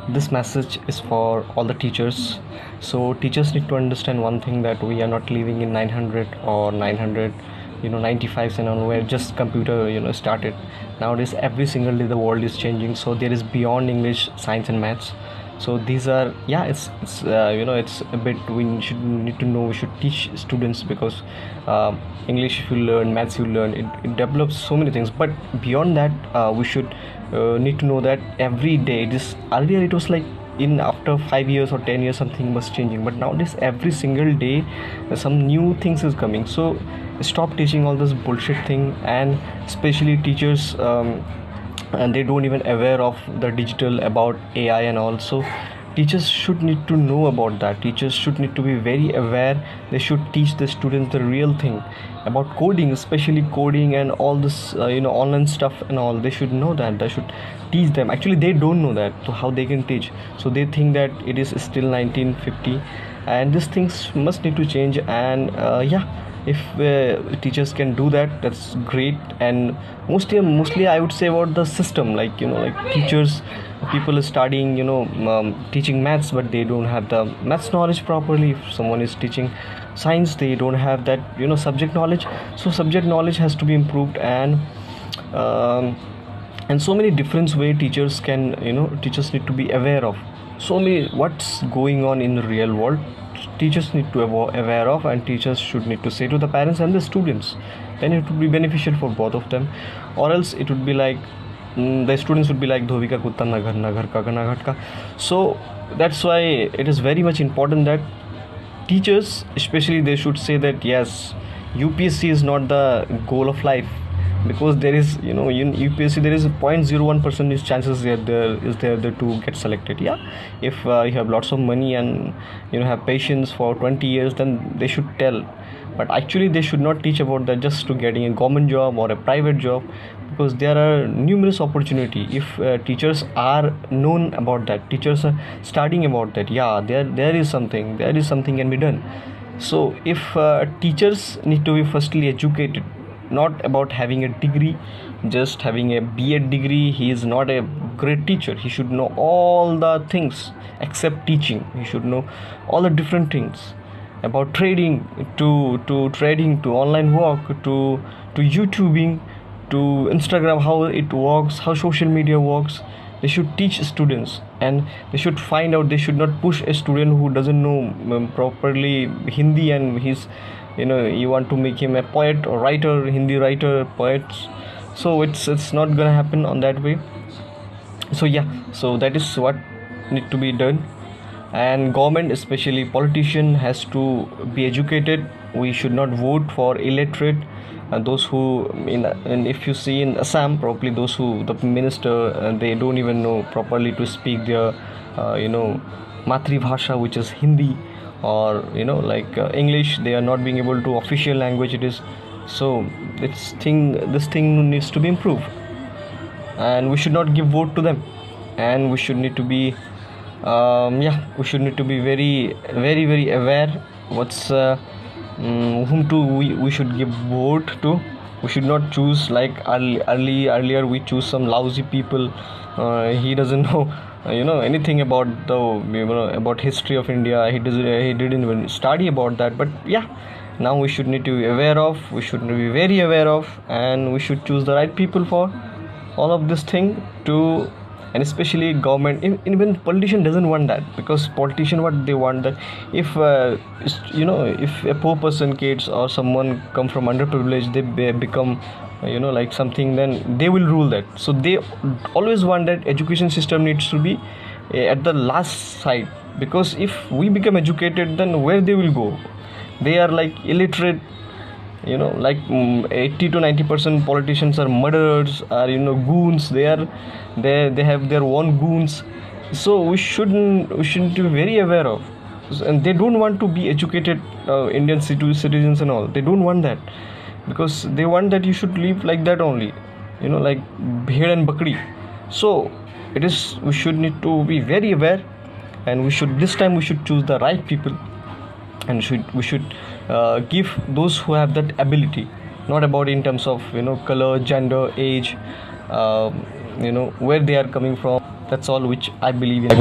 This message is for all the teachers. So teachers need to understand one thing, that we are not living in 900 or 900 95s and on, where just computer started. Nowadays every single day the world is changing, so there is beyond English, science and maths. So these are, yeah, it's a bit, we should need to know, we should teach students, because English if you learn, maths you learn, it develops so many things. But beyond that, we should need to know that every day, this earlier it was like in after 5 years or 10 years something was changing, but nowadays every single day some new things is coming. So stop teaching all this bullshit thing. And especially teachers, and they don't even aware of the digital, about AI and all. So teachers should need to know about that. Teachers should need to be very aware. They should teach the students the real thing about coding, especially coding and all this online stuff and all. They should know that. They should teach them. Actually they don't know that, so how they can teach? So they think that it is still 1950, and these things must need to change. And yeah, if teachers can do that, that's great. And mostly I would say about the system, like like teachers, people are studying teaching maths, but they don't have the maths knowledge properly. If someone is teaching science, they don't have that subject knowledge. So subject knowledge has to be improved. Um, and so many different way teachers can teachers need to be aware of so many what's going on in the real world. Teachers need to be aware of, and teachers should need to say to the parents and the students. Then it would be beneficial for both of them. Or else it would be like, the students would be like, dhobi ka kutta na ghar ka na ghat ka. So that's why it is very much important that teachers especially, they should say that yes, UPSC is not the goal of life. Because there is in UPSC there is a 0.01% chances there to get selected. Yeah, if you have lots of money and have patience for 20 years, then they should tell. But actually they should not teach about that just to getting a government job or a private job, because there are numerous opportunity. If teachers are known about that, teachers are studying about that, yeah, there is something can be done. So if teachers need to be firstly educated, not about having a degree, just having a B.Ed degree, he is not a great teacher. He should know all the things except teaching. He should know all the different things about trading, to trading, to online work, to YouTubing, to Instagram, how it works, how social media works. They should teach students, and they should find out. They should not push a student who doesn't know properly Hindi, and he's you want to make him a poet or writer, Hindi writer, poets. So it's not gonna happen on that way. So yeah, so that is what need to be done. And government, especially politician, has to be educated. We should not vote for illiterate, those who and if you see in Assam, probably those who the minister, they don't even know properly to speak their matri bhasha, which is Hindi, or like English. They are not being able to official language it is. So this thing needs to be improved, and we should not give vote to them. And we should need to be we should need to be very very very aware what's whom to we should give vote to. We should not choose like earlier we choose some lousy people. He doesn't know anything about the about history of India. He didn't even study about that. But yeah, now we should need to be aware of, we should be very aware of, and we should choose the right people for all of this thing to. And especially government, even politician doesn't want that, because politician, what they want, that if if a poor person kids or someone come from underprivileged, they become like something, then they will rule that. So they always want that education system needs to be at the last side, because if we become educated, then where they will go? They are like illiterate, like 80 to 90% politicians are murderers, are goons. They have their own goons. So we shouldn't be very aware of. And they don't want to be educated Indian citizens and all. They don't want that, because they want that you should live like that only, like bhed and bakri. So it is, we should need to be very aware, and this time we should choose the right people, and we should give those who have that ability, not about in terms of color, gender, age, where they are coming from. That's all which I believe in.